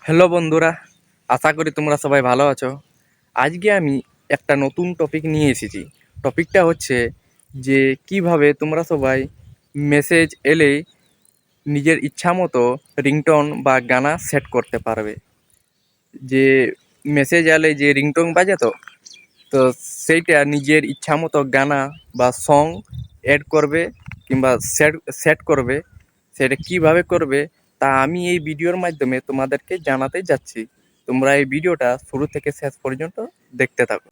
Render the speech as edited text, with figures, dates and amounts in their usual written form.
Hello বন্ধুরা, আশা করি তোমরা সবাই ভালো আছো। আজকে আমি একটা নতুন টপিক নিয়ে এসেছি। টপিকটা হচ্ছে যে কিভাবে তোমরা সবাই মেসেজ এলেই নিজের ইচ্ছা মতো রিংটোন বা গানা সেট করতে পারবে। যে মেসেজ এলে যে রিংটোন বাজে তো সেইটা নিজের ইচ্ছা মতো গানা বা সং অ্যাড করবে কিংবা সেট সেট করবে। সেটা কিভাবে করবে তা আমি এই ভিডিওর মাধ্যমে তোমাদেরকে জানাতে যাচ্ছি। তোমরা এই ভিডিওটা শুরু থেকে শেষ পর্যন্ত দেখতে থাকো।